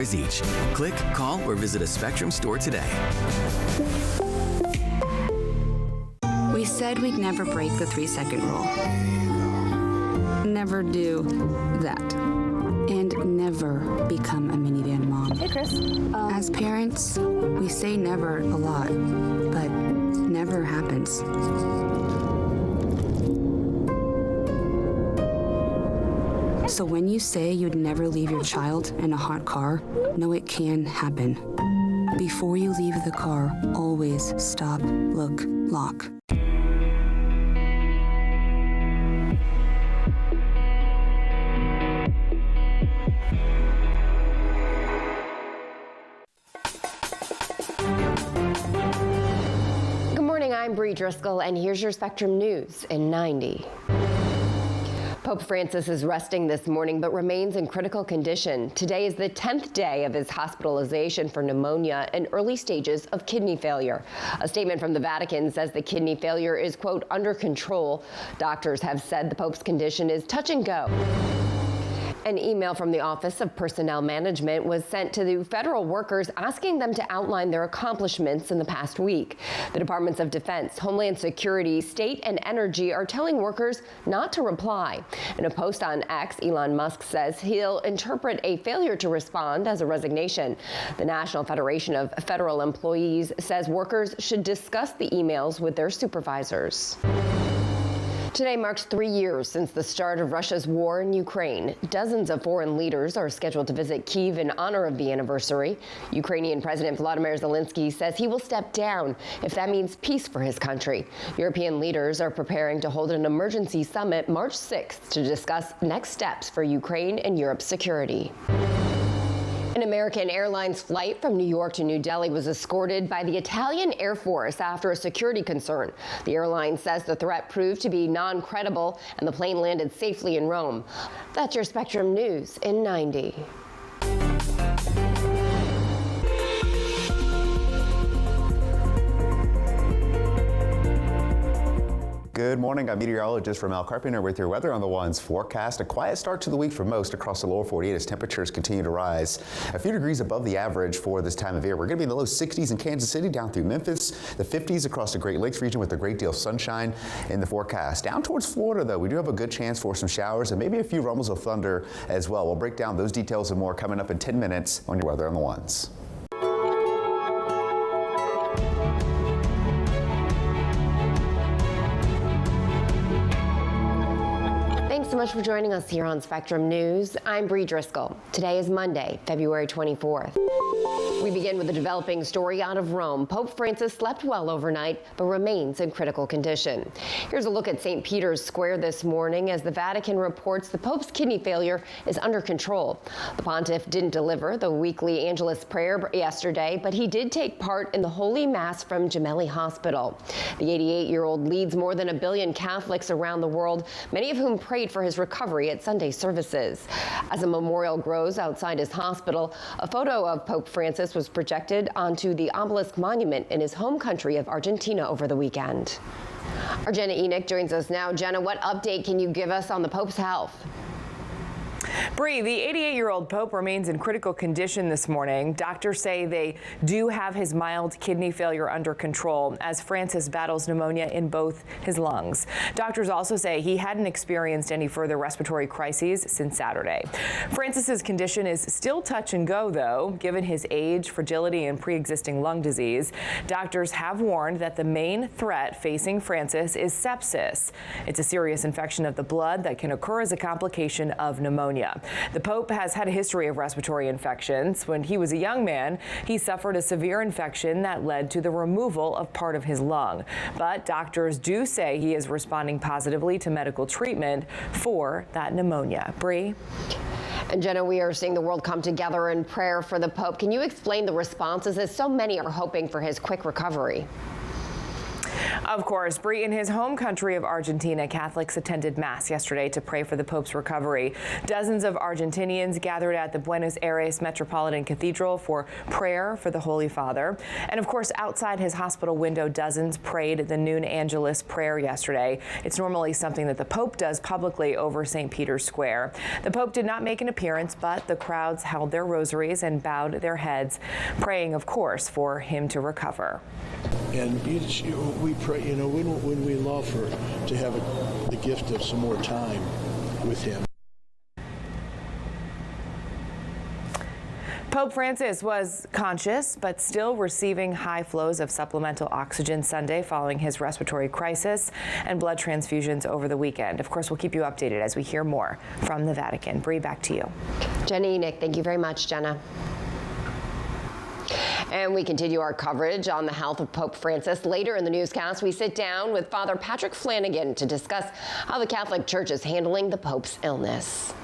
each. Click, call, or visit a Spectrum store today. We said we'd never break the 3-second rule. Never do that. And never become a minivan mom. Hey, Chris. As parents, we say never a lot, but never happens. So when you say you'd never leave your child in a hot car, know it can happen. Before you leave the car, always stop, look, lock. Good morning, I'm Bree Driscoll, and here's your Spectrum News in 90. Pope Francis is resting this morning but remains in critical condition. Today is the 10th day of his hospitalization for pneumonia and early stages of kidney failure. A statement from the Vatican says the kidney failure is, quote, under control. Doctors have said the Pope's condition is touch and go. An email from the Office of Personnel Management was sent to the federal workers asking them to outline their accomplishments in the past week. The Departments of Defense, Homeland Security, State, and Energy are telling workers not to reply. In a post on X, Elon Musk says he'll interpret a failure to respond as a resignation. The National Federation of Federal Employees says workers should discuss the emails with their supervisors. Today marks 3 years since the start of Russia's war in Ukraine. Dozens of foreign leaders are scheduled to visit Kyiv in honor of the anniversary. Ukrainian President Volodymyr Zelensky says he will step down if that means peace for his country. European leaders are preparing to hold an emergency summit March 6th to discuss next steps for Ukraine and Europe's security. An American Airlines flight from New York to New Delhi was escorted by the Italian Air Force after a security concern. The airline says the threat proved to be non-credible and the plane landed safely in Rome. That's your Spectrum News in 90. Good morning, I'm meteorologist Ramel Carpenter with your weather on the Ones forecast. A quiet start to the week for most across the lower 48 as temperatures continue to rise. A few degrees above the average for this time of year. We're going to be in the low 60s in Kansas City, down through Memphis, the 50s across the Great Lakes region with a great deal of sunshine in the forecast. Down towards Florida, though, we do have a good chance for some showers and maybe a few rumbles of thunder as well. We'll break down those details and more coming up in 10 minutes on your weather on the Ones. Thanks so much for joining us here on Spectrum News. I'm Bree Driscoll. Today is Monday, February 24th. We begin with a developing story out of Rome. Pope Francis slept well overnight, but remains in critical condition. Here's a look at St. Peter's Square this morning as the Vatican reports the Pope's kidney failure is under control. The pontiff didn't deliver the weekly Angelus prayer yesterday, but he did take part in the Holy Mass from Gemelli Hospital. The 88-year-old leads more than 1 billion Catholics around the world, many of whom prayed for his recovery at Sunday services. As a memorial grows outside his hospital, a photo of Pope Francis was projected onto the obelisk monument in his home country of Argentina over the weekend. Our Jenna Enoch joins us now. Jenna, what update can you give us on the Pope's health? Bree, the 88-year-old Pope remains in critical condition this morning. Doctors say they do have his mild kidney failure under control as Francis battles pneumonia in both his lungs. Doctors also say he hadn't experienced any further respiratory crises since Saturday. Francis's condition is still touch and go, though, given his age, fragility, and pre-existing lung disease. Doctors have warned that the main threat facing Francis is sepsis. It's a serious infection of the blood that can occur as a complication of pneumonia. The Pope has had a history of respiratory infections. When he was a young man, he suffered a severe infection that led to the removal of part of his lung. But doctors do say he is responding positively to medical treatment for that pneumonia. Bree? And Jenna, we are seeing the world come together in prayer for the Pope. Can you explain the responses as so many are hoping for his quick recovery? Of course, Bree, in his home country of Argentina, Catholics attended Mass yesterday to pray for the Pope's recovery. Dozens of Argentinians gathered at the Buenos Aires Metropolitan Cathedral for prayer for the Holy Father. And of course, outside his hospital window, dozens prayed the Noon Angelus prayer yesterday. It's normally something that the Pope does publicly over St. Peter's Square. The Pope did not make an appearance, but the crowds held their rosaries and bowed their heads, praying, of course, for him to recover. And we pray, when we long for to have the gift of some more time with him. Pope Francis was conscious but still receiving high flows of supplemental oxygen Sunday following his respiratory crisis and blood transfusions over the weekend. Of course, we'll keep you updated as we hear more from the Vatican. Bree, back to you. Jenny, Nick, thank you very much, Jenna. And we continue our coverage on the health of Pope Francis. Later in the newscast, we sit down with Father Patrick Flanagan to discuss how the Catholic Church is handling the Pope's illness.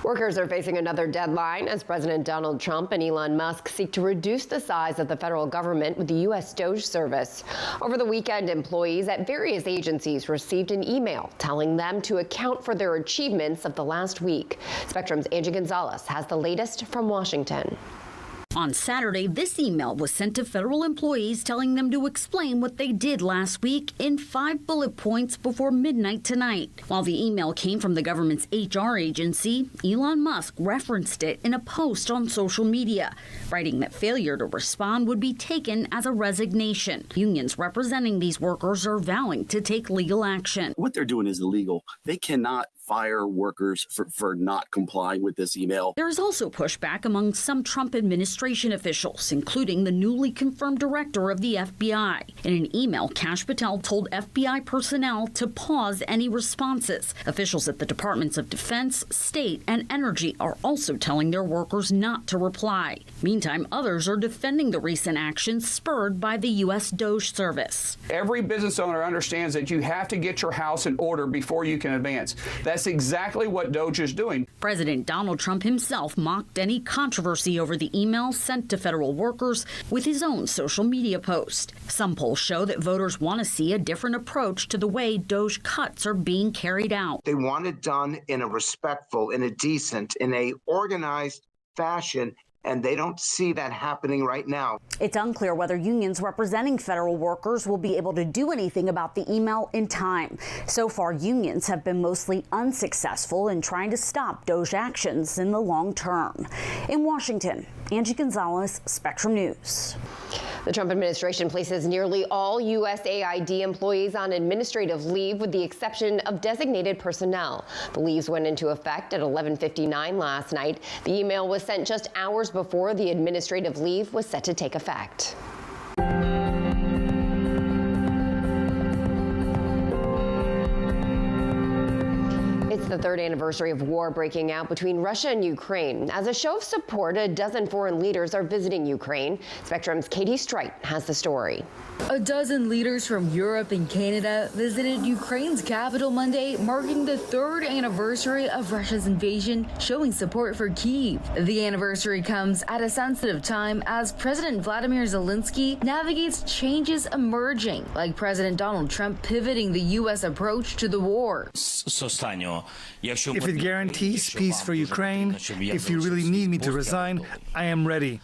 Workers are facing another deadline as President Donald Trump and Elon Musk seek to reduce the size of the federal government with the U.S. DOGE service. Over the weekend, employees at various agencies received an email telling them to account for their achievements of the last week. Spectrum's Angie Gonzalez has the latest from Washington. On Saturday, this email was sent to federal employees telling them to explain what they did last week in 5 bullet points before midnight tonight. While the email came from the government's HR agency, Elon Musk referenced it in a post on social media, writing that failure to respond would be taken as a resignation. Unions representing these workers are vowing to take legal action. What they're doing is illegal. They cannot fire workers for not complying with this email. There is also pushback among some Trump administration officials, including the newly confirmed director of the FBI. In an email, Kash Patel told FBI personnel to pause any responses. Officials at the Departments of Defense, State, and Energy are also telling their workers not to reply. Meantime, others are defending the recent actions spurred by the U.S. DOGE service. Every business owner understands that you have to get your house in order before you can advance. That's exactly what DOGE is doing. President Donald Trump himself mocked any controversy over the email sent to federal workers with his own social media post. Some polls show that voters want to see a different approach to the way DOGE cuts are being carried out. They want it done in a respectful, in a decent, in a organized fashion, and they don't see that happening right now. It's unclear whether unions representing federal workers will be able to do anything about the email in time. So far, unions have been mostly unsuccessful in trying to stop DOGE actions in the long term. In Washington, Angie Gonzalez, Spectrum News. The Trump administration places nearly all USAID employees on administrative leave with the exception of designated personnel. The leaves went into effect at 11:59 last night. The email was sent just hours before the administrative leave was set to take effect. It's the third anniversary of war breaking out between Russia and Ukraine. As a show of support, a dozen foreign leaders are visiting Ukraine. Spectrum's Katie Streit has the story. A dozen leaders from Europe and Canada visited Ukraine's capital Monday, marking the third anniversary of Russia's invasion, showing support for Kyiv. The anniversary comes at a sensitive time as President Vladimir Zelensky navigates changes emerging, like President Donald Trump pivoting the U.S. approach to the war. If it guarantees peace for Ukraine, if you really need me to resign, I am ready.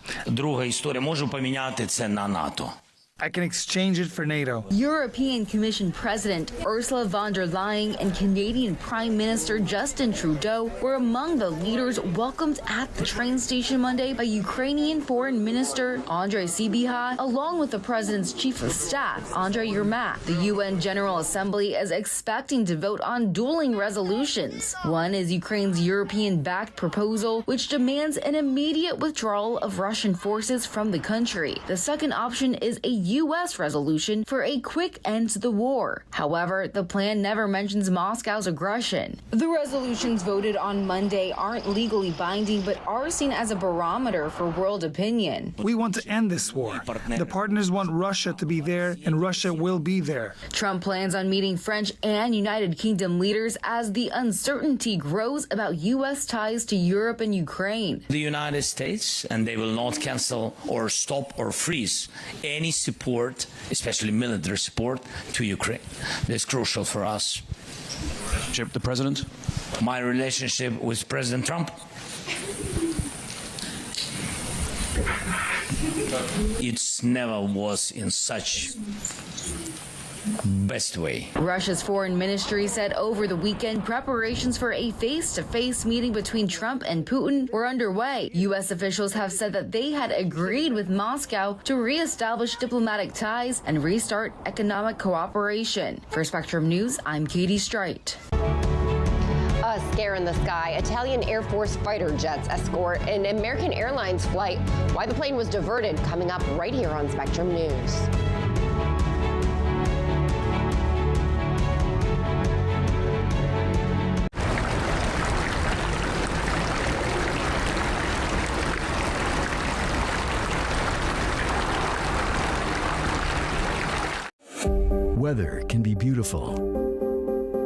I can exchange it for NATO. European Commission President Ursula von der Leyen and Canadian Prime Minister Justin Trudeau were among the leaders welcomed at the train station Monday by Ukrainian Foreign Minister Andrei Sybiha, along with the president's chief of staff, Andrei Yermak. The UN General Assembly is expecting to vote on dueling resolutions. One is Ukraine's European-backed proposal, which demands an immediate withdrawal of Russian forces from the country. The second option is a U.S. resolution for a quick end to the war. However, the plan never mentions Moscow's aggression. The resolutions voted on Monday aren't legally binding, but are seen as a barometer for world opinion. We want to end this war. The partners want Russia to be there, and Russia will be there. Trump plans on meeting French and United Kingdom leaders as the uncertainty grows about U.S. ties to Europe and Ukraine. The United States, and they will not cancel or stop or freeze any support support, especially military support, to Ukraine. That's crucial for us. The president? My relationship with President Trump, it never was in such best way. Russia's foreign ministry said over the weekend preparations for a face-to-face meeting between Trump and Putin were underway. U.S. officials have said that they had agreed with Moscow to reestablish diplomatic ties and restart economic cooperation. For Spectrum News, I'm Katie Streit. A scare in the sky. Italian Air Force fighter jets escort an American Airlines flight. Why the plane was diverted, coming up right here on Spectrum News. Weather can be beautiful,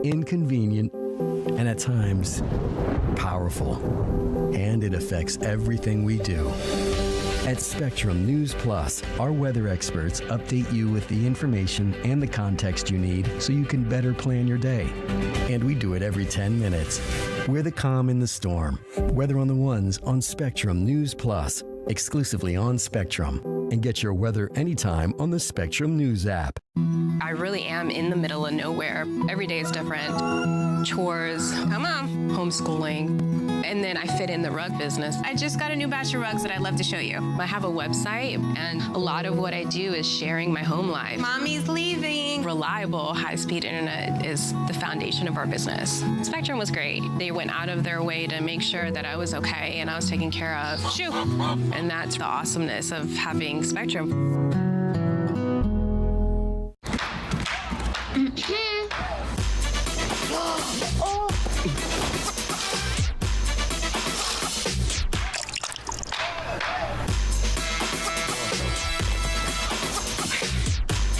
inconvenient, and at times powerful. And it affects everything we do. At Spectrum News Plus, our weather experts update you with the information and the context you need so you can better plan your day. And we do it every 10 minutes. We're the calm in the storm. Weather on the Ones on Spectrum News Plus, exclusively on Spectrum. And get your weather anytime on the Spectrum News app. I really am in the middle of nowhere. Every day is different. Chores, come on, homeschooling, and then I fit in the rug business. I just got a new batch of rugs that I'd love to show you. I have a website, and a lot of what I do is sharing my home life. Mommy's leaving. Reliable, high-speed internet is the foundation of our business. Spectrum was great. They went out of their way to make sure that I was okay and I was taken care of. Shoo! And that's the awesomeness of having Spectrum.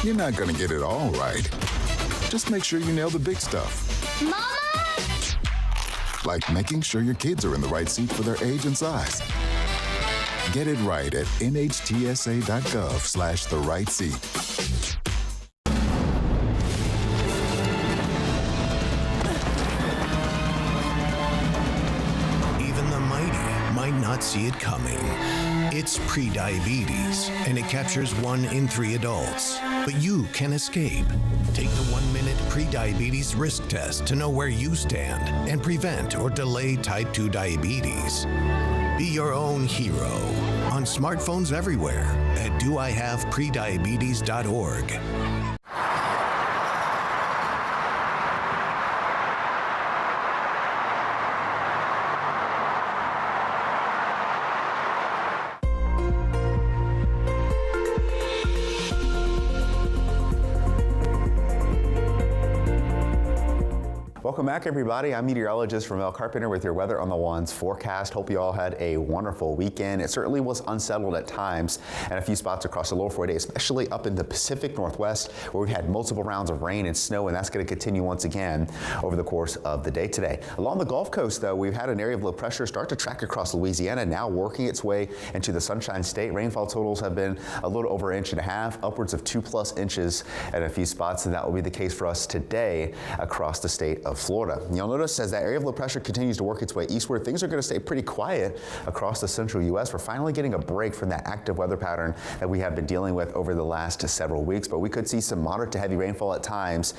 You're not gonna get it all right. Just make sure you nail the big stuff. Mama! Like making sure your kids are in the right seat for their age and size. Get it right at nhtsa.gov/the-right-seat. Even the mighty might not see it coming. It's prediabetes, and it captures 1 in 3 adults. But you can escape. Take the 1-minute prediabetes risk test to know where you stand and prevent or delay type 2 diabetes. Be your own hero on smartphones everywhere at doihaveprediabetes.org. Welcome back, everybody. I'm meteorologist Ramel Carpenter with your Weather on the Ones forecast. Hope you all had a wonderful weekend. It certainly was unsettled at times and a few spots across the lower 48, especially up in the Pacific Northwest, where we had multiple rounds of rain and snow, and that's going to continue once again over the course of the day today. Along the Gulf Coast, though, we've had an area of low pressure start to track across Louisiana, now working its way into the Sunshine State. Rainfall totals have been a little over 1.5 inches, upwards of 2+ inches at a few spots, and that will be the case for us today across the state of Florida. You'll notice as that area of low pressure continues to work its way eastward, things are going to stay pretty quiet across the central U.S. We're finally getting a break from that active weather pattern that we have been dealing with over the last several weeks, but we could see some moderate to heavy rainfall at times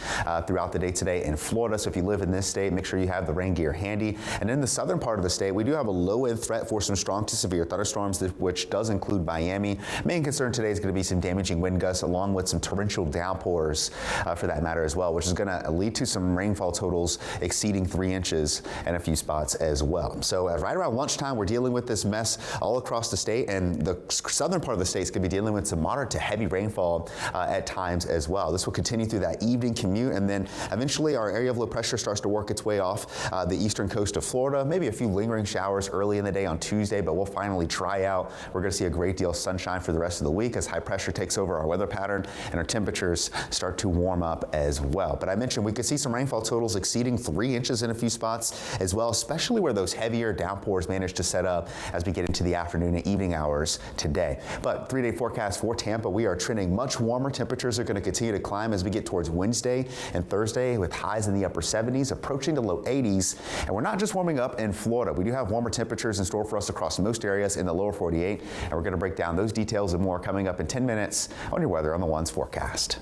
throughout the day today in Florida. So if you live in this state, make sure you have the rain gear handy. And in the southern part of the state, we do have a low-end threat for some strong to severe thunderstorms, which does include Miami. Main concern today is going to be some damaging wind gusts along with some torrential downpours for that matter as well, which is going to lead to some rainfall totals exceeding 3 inches and a few spots as well. So right around lunchtime, we're dealing with this mess all across the state, and the southern part of the state is going to be dealing with some moderate to heavy rainfall at times as well. This will continue through that evening commute, and then eventually our area of low pressure starts to work its way off the eastern coast of Florida. Maybe a few lingering showers early in the day on Tuesday, but we'll finally dry out. We're going to see a great deal of sunshine for the rest of the week as high pressure takes over our weather pattern and our temperatures start to warm up as well. But I mentioned we could see some rainfall totals exceeding exceeding 3 inches in a few spots as well, especially where those heavier downpours manage to set up as we get into the afternoon and evening hours today. But 3-day forecast for Tampa, we are trending much warmer. Temperatures are going to continue to climb as we get towards Wednesday and Thursday with highs in the upper 70s, approaching the low 80s. And we're not just warming up in Florida. We do have warmer temperatures in store for us across most areas in the lower 48. And we're going to break down those details and more coming up in 10 minutes on your Weather on the Ones forecast.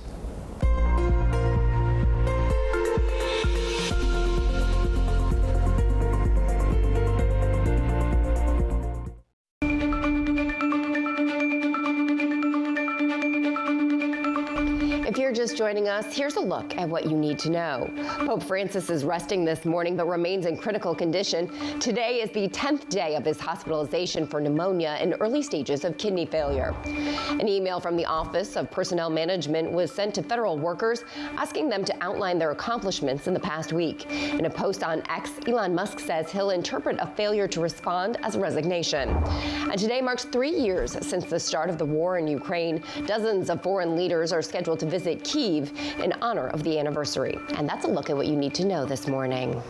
If you're just joining us, here's a look at what you need to know. Pope Francis is resting this morning but remains in critical condition. Today is the 10th day of his hospitalization for pneumonia and early stages of kidney failure. An email from the Office of Personnel Management was sent to federal workers asking them to outline their accomplishments in the past week. In a post on X, Elon Musk says he'll interpret a failure to respond as a resignation. And today marks 3 years since the start of the war in Ukraine. Dozens of foreign leaders are scheduled to visit Kyiv in honor of the anniversary. And that's a look at what you need to know this morning.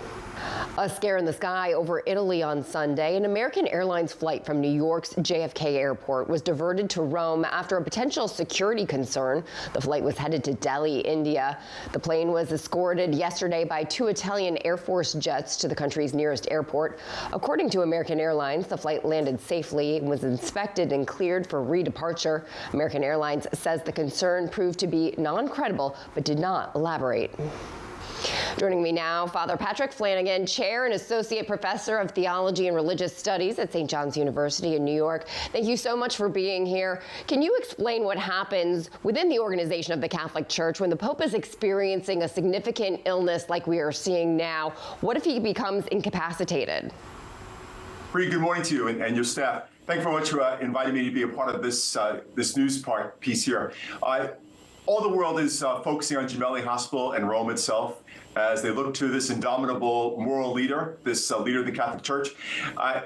A scare in the sky over Italy on Sunday. An American Airlines flight from New York's JFK Airport was diverted to Rome after a potential security concern. The flight was headed to Delhi, India. The plane was escorted yesterday by 2 Italian Air Force jets to the country's nearest airport. According to American Airlines, the flight landed safely and was inspected and cleared for redeparture. American Airlines says the concern proved to be non-credible but did not elaborate. Joining me now, Father Patrick Flanagan, Chair and Associate Professor of Theology and Religious Studies at St. John's University in New York. Thank you so much for being here. Can you explain what happens within the organization of the Catholic Church when the Pope is experiencing a significant illness like we are seeing now? What if he becomes incapacitated? Bree, good morning to you and your staff. Thank you very much for inviting me to be a part of this news piece here. All the world is focusing on Gemelli Hospital and Rome itself as they look to this indomitable moral leader, this leader of the Catholic Church.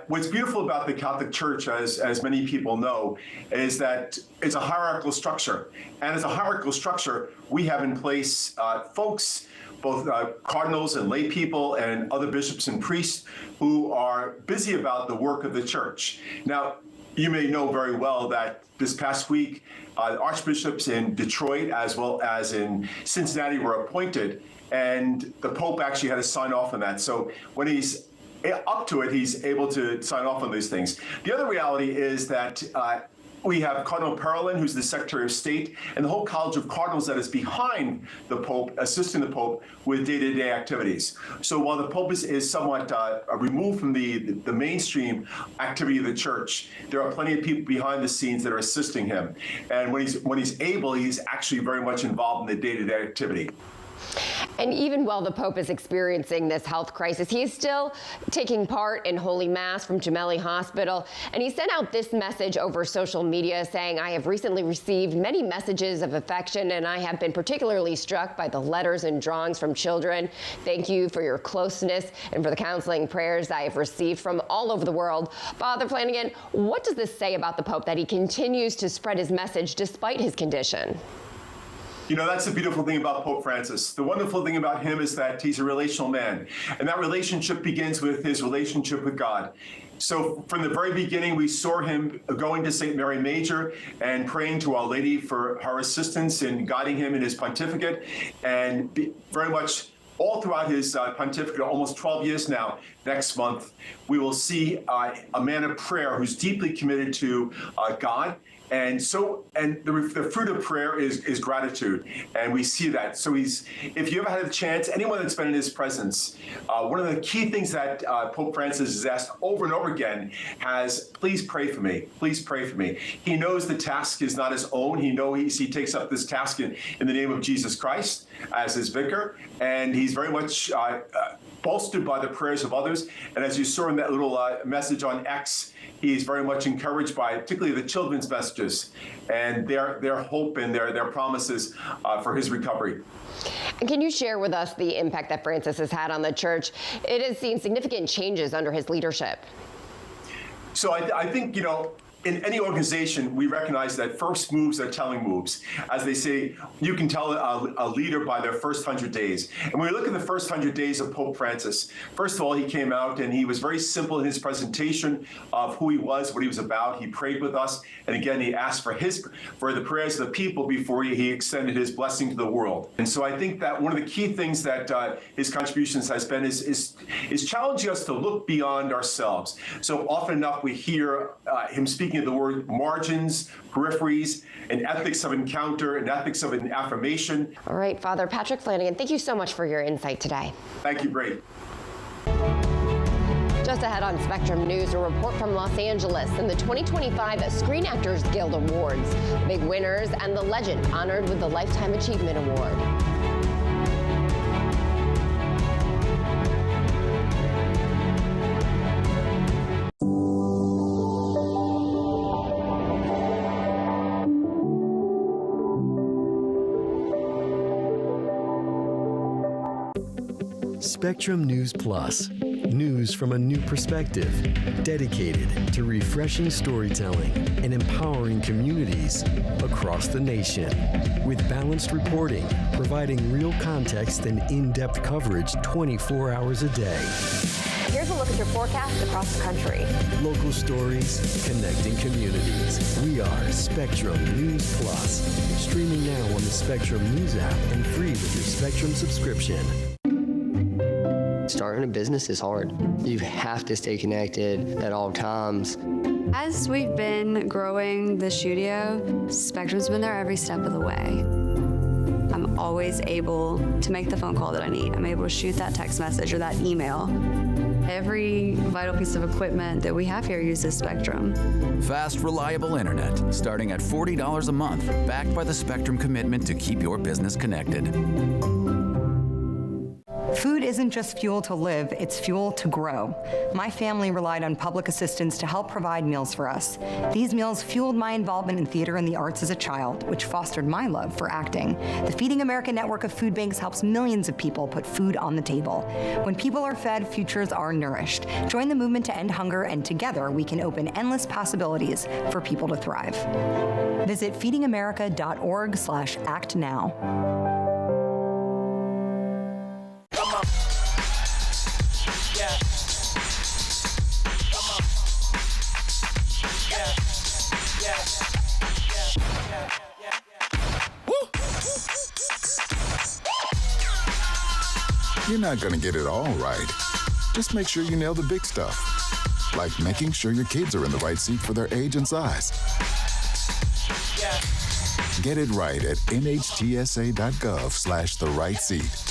What's beautiful about the Catholic Church, as many people know, is that it's a hierarchical structure. And as a hierarchical structure, we have in place folks, both cardinals and lay people and other bishops and priests who are busy about the work of the church. Now, you may know very well that this past week, archbishops in Detroit as well as in Cincinnati were appointed, and the Pope actually had to sign off on that. So when he's up to it, he's able to sign off on these things. The other reality is that we have Cardinal Parolin, who's the Secretary of State, and the whole College of Cardinals that is behind the Pope, assisting the Pope with day-to-day activities. So while the Pope is somewhat removed from the mainstream activity of the Church, there are plenty of people behind the scenes that are assisting him. And when he's able, he's actually very much involved in the day-to-day activity. And even while the Pope is experiencing this health crisis, he is still taking part in Holy Mass from Gemelli Hospital. And he sent out this message over social media saying, "I have recently received many messages of affection, and I have been particularly struck by the letters and drawings from children. Thank you for your closeness and for the counseling prayers I have received from all over the world." Father Flanagan, what does this say about the Pope that he continues to spread his message despite his condition? You know, that's the beautiful thing about Pope Francis. The wonderful thing about him is that he's a relational man. And that relationship begins with his relationship with God. So from the very beginning, we saw him going to St. Mary Major and praying to Our Lady for her assistance in guiding him in his pontificate. And very much all throughout his pontificate, almost 12 years now, next month, we will see a man of prayer who's deeply committed to God. And the fruit of prayer is gratitude, and we see that. So if you ever had a chance, anyone that's been in his presence, one of the key things that Pope Francis has asked over and over again please pray for me, please pray for me. He knows the task is not his own. He takes up this task in the name of Jesus Christ as his vicar, and he's very much bolstered by the prayers of others. And as you saw in that little message on X, he's very much encouraged by particularly the children's messages and their hope and their promises for his recovery. And can you share with us the impact that Francis has had on the Church? It has seen significant changes under his leadership. So I think, in any organization, we recognize that first moves are telling moves. As they say, you can tell a leader by their first 100 days. And when we look at the first 100 days of Pope Francis, first of all, he came out and he was very simple in his presentation of who he was, what he was about. He prayed with us. And again, he asked for the prayers of the people before he extended his blessing to the world. And so I think that one of the key things that his contributions has been is challenging us to look beyond ourselves. So often enough, we hear him speaking of the word margins, peripheries, an ethics of encounter, an ethics of an affirmation. All right, Father Patrick Flanagan, thank you so much for your insight today. Thank you, Brady. Just ahead on Spectrum News, a report from Los Angeles and the 2025 Screen Actors Guild Awards. Big winners and the legend honored with the Lifetime Achievement Award. Spectrum News Plus. News from a new perspective, dedicated to refreshing storytelling and empowering communities across the nation. With balanced reporting, providing real context and in-depth coverage 24 hours a day. Here's a look at your forecast across the country. Local stories, connecting communities. We are Spectrum News Plus. Streaming now on the Spectrum News app and free with your Spectrum subscription. Starting a business is hard. You have to stay connected at all times. As we've been growing the studio, Spectrum's been there every step of the way. I'm always able to make the phone call that I need. I'm able to shoot that text message or that email. Every vital piece of equipment that we have here uses Spectrum. Fast, reliable internet, starting at $40 a month, backed by the Spectrum commitment to keep your business connected. Food isn't just fuel to live, it's fuel to grow. My family relied on public assistance to help provide meals for us. These meals fueled my involvement in theater and the arts as a child, which fostered my love for acting. The Feeding America network of food banks helps millions of people put food on the table. When people are fed, futures are nourished. Join the movement to end hunger, and together we can open endless possibilities for people to thrive. Visit feedingamerica.org/actnow. You're not going to get it all right. Just make sure you nail the big stuff, like making sure your kids are in the right seat for their age and size. Get it right at nhtsa.gov/the-right-seat.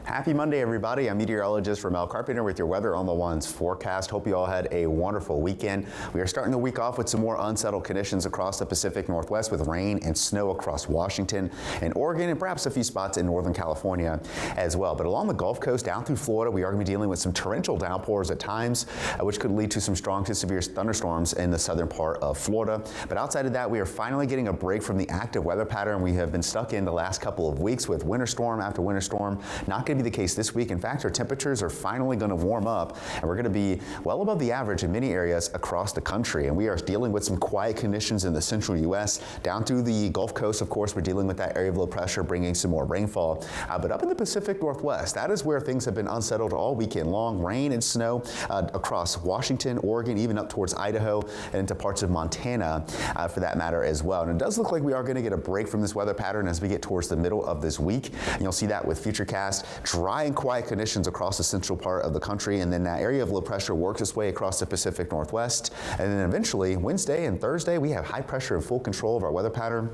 Happy Monday, everybody. I'm meteorologist Ramel Carpenter with your Weather on the Ones forecast. Hope you all had a wonderful weekend. We are starting the week off with some more unsettled conditions across the Pacific Northwest with rain and snow across Washington and Oregon and perhaps a few spots in Northern California as well. But along the Gulf Coast down through Florida, we are going to be dealing with some torrential downpours at times, which could lead to some strong to severe thunderstorms in the southern part of Florida. But outside of that, we are finally getting a break from the active weather pattern we have been stuck in the last couple of weeks with winter storm after winter storm. Not going to be the case this week. In fact, our temperatures are finally going to warm up, and we're going to be well above the average in many areas across the country. And we are dealing with some quiet conditions in the central U.S. Down through the Gulf Coast, of course, we're dealing with that area of low pressure, bringing some more rainfall. But up in the Pacific Northwest, that is where things have been unsettled all weekend long. Rain and snow across Washington, Oregon, even up towards Idaho and into parts of Montana, for that matter as well. And it does look like we are going to get a break from this weather pattern as we get towards the middle of this week. And you'll see that with Futurecast. Dry and quiet conditions across the central part of the country, and then that area of low pressure works its way across the Pacific Northwest. And then eventually Wednesday and Thursday, we have high pressure in full control of our weather pattern.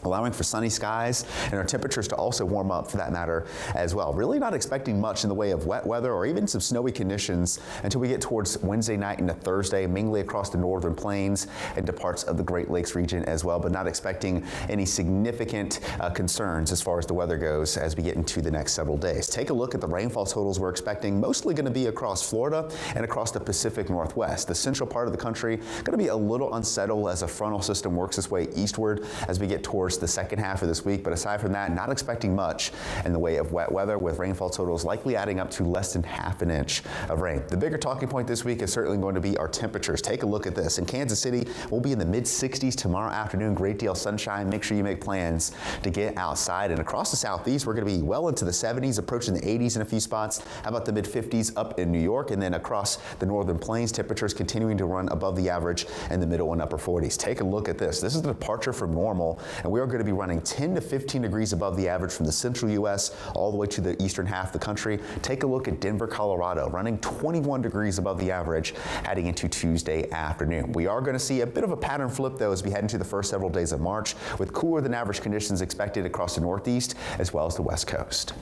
allowing for sunny skies and our temperatures to also warm up for that matter as well. Really not expecting much in the way of wet weather or even some snowy conditions until we get towards Wednesday night into Thursday, mainly across the northern plains and to parts of the Great Lakes region as well, but not expecting any significant concerns as far as the weather goes as we get into the next several days. Take a look at the rainfall totals we're expecting, mostly going to be across Florida and across the Pacific Northwest. The central part of the country going to be a little unsettled as a frontal system works its way eastward as we get towards the second half of this week, but aside from that, not expecting much in the way of wet weather, with rainfall totals likely adding up to less than half an inch of rain. The bigger talking point this week is certainly going to be our temperatures. Take a look at this. In Kansas City, we'll be in the mid-60s tomorrow afternoon. Great deal of sunshine. Make sure you make plans to get outside. And across the southeast, we're going to be well into the 70s, approaching the 80s in a few spots. How about the mid-50s up in New York? And then across the northern plains, temperatures continuing to run above the average in the middle and upper 40s. Take a look at this. This is the departure from normal, and we are going to be running 10 to 15 degrees above the average from the central U.S. all the way to the eastern half of the country. Take a look at Denver, Colorado, running 21 degrees above the average heading into Tuesday afternoon. We are going to see a bit of a pattern flip, though, as we head into the first several days of March, with cooler than average conditions expected across the Northeast as well as the West Coast.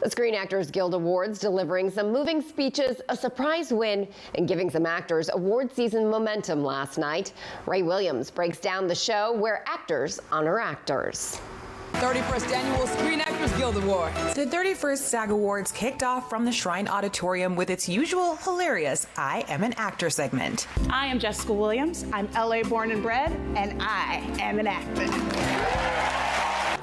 The Screen Actors Guild Awards delivering some moving speeches, a surprise win, and giving some actors award season momentum last night. Ray Williams breaks down the show where actors honor actors. 31st Annual Screen Actors Guild Awards. The 31st SAG Awards kicked off from the Shrine Auditorium with its usual hilarious I Am an Actor segment. I am Jessica Williams. I'm LA born and bred, and I am an actor.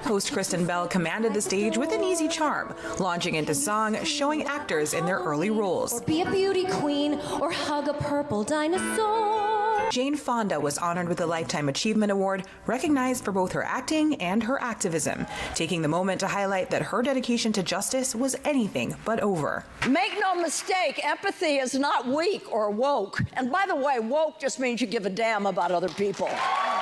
Host Kristen Bell commanded the stage with an easy charm, launching into song showing actors in their early roles. Or be a beauty queen or hug a purple dinosaur. Jane Fonda was honored with the Lifetime Achievement Award, recognized for both her acting and her activism, taking the moment to highlight that her dedication to justice was anything but over. Make no mistake, empathy is not weak or woke. And by the way, woke just means you give a damn about other people.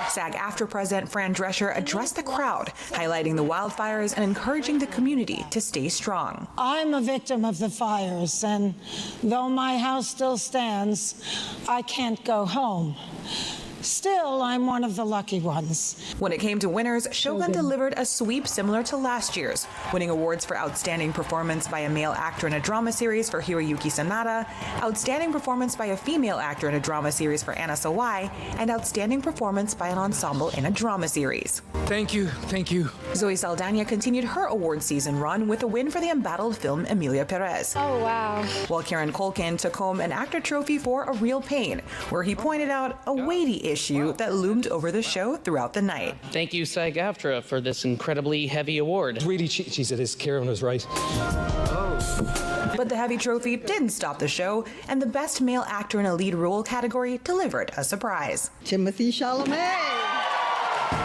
SAG-AFTRA President Fran Drescher addressed the crowd, highlighting the wildfires and encouraging the community to stay strong. I'm a victim of the fires, and though my house still stands, I can't go home. Still, I'm one of the lucky ones. When it came to winners, Shogun delivered a sweep similar to last year's, winning awards for Outstanding Performance by a Male Actor in a Drama Series for Hiroyuki Sanada, Outstanding Performance by a Female Actor in a Drama Series for Anna Sawai, and Outstanding Performance by an Ensemble in a Drama Series. Thank you, thank you. Zoe Saldana continued her award season run with a win for the embattled film Emilia Perez. Oh, wow. While Kieran Culkin took home an actor trophy for A Real Pain, where he pointed out a weighty issue that loomed over the show throughout the night. Thank you, SAG-AFTRA, for this incredibly heavy award. Really, she said this, Kieran was right. But the heavy trophy didn't stop the show, and the Best Male Actor in a Lead Role category delivered a surprise. Timothée Chalamet.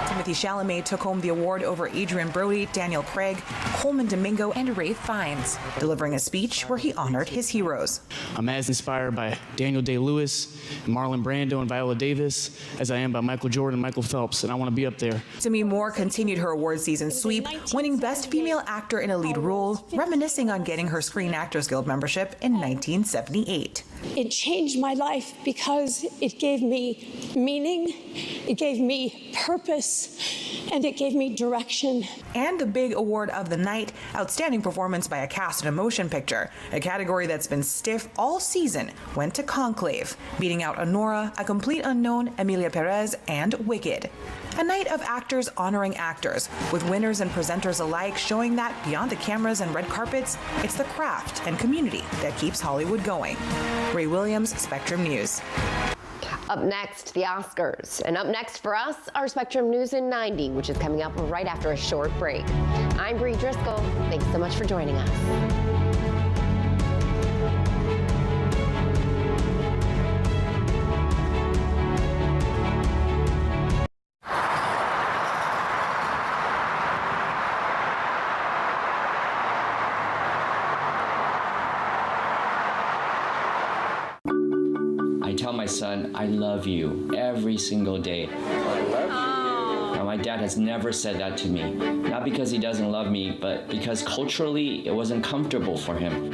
Timothée Chalamet took home the award over Adrian Brody, Daniel Craig, Coleman Domingo, and Ralph Fiennes, delivering a speech where he honored his heroes. I'm as inspired by Daniel Day-Lewis, Marlon Brando, and Viola Davis as I am by Michael Jordan and Michael Phelps, and I want to be up there. Demi Moore continued her award season sweep, winning Best Female Actor in a Lead Role, reminiscing on getting her Screen Actors Guild membership in 1978. It changed my life because it gave me meaning, it gave me purpose, and it gave me direction. And the big award of the night, Outstanding Performance by a Cast in a Motion Picture, a category that's been stiff all season, went to Conclave, beating out Honora, A Complete Unknown, Emilia Perez, and Wicked. A night of actors honoring actors, with winners and presenters alike showing that beyond the cameras and red carpets, it's the craft and community that keeps Hollywood going. Ray Williams, Spectrum News. Up next, the Oscars. And up next for us, our Spectrum News in 90, which is coming up right after a short break. I'm Bree Driscoll. Thanks so much for joining us. I tell my son, I love you every single day. I My dad has never said that to me. Not because he doesn't love me, but because culturally it wasn't comfortable for him.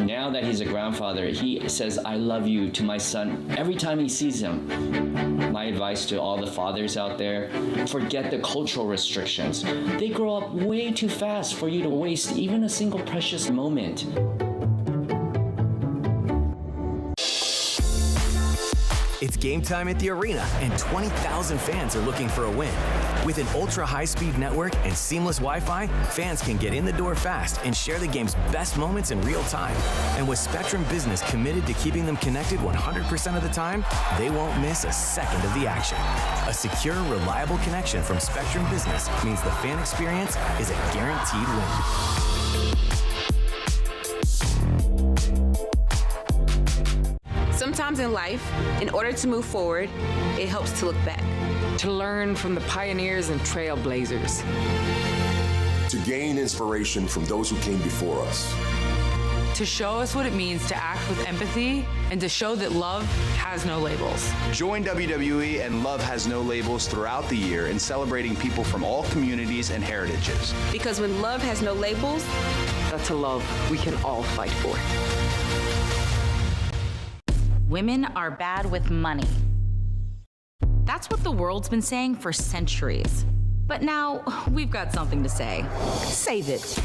Now that he's a grandfather, he says, I love you to my son every time he sees him. My advice to all the fathers out there, forget the cultural restrictions. They grow up way too fast for you to waste even a single precious moment. It's game time at the arena, and 20,000 fans are looking for a win. With an ultra-high-speed network and seamless Wi-Fi, fans can get in the door fast and share the game's best moments in real time. And with Spectrum Business committed to keeping them connected 100% of the time, they won't miss a second of the action. A secure, reliable connection from Spectrum Business means the fan experience is a guaranteed win. Sometimes in life, in order to move forward, it helps to look back. To learn from the pioneers and trailblazers. To gain inspiration from those who came before us. To show us what it means to act with empathy and to show that love has no labels. Join WWE and Love Has No Labels throughout the year in celebrating people from all communities and heritages. Because when love has no labels, that's a love we can all fight for. Women are bad with money. That's what the world's been saying for centuries. But now we've got something to say. Save it.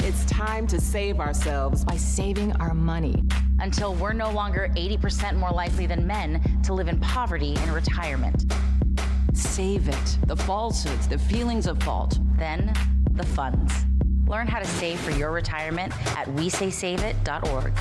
It's time to save ourselves by saving our money. Until we're no longer 80% more likely than men to live in poverty in retirement. Save it. The falsehoods, the feelings of fault. Then the funds. Learn how to save for your retirement at WeSaySaveIt.org.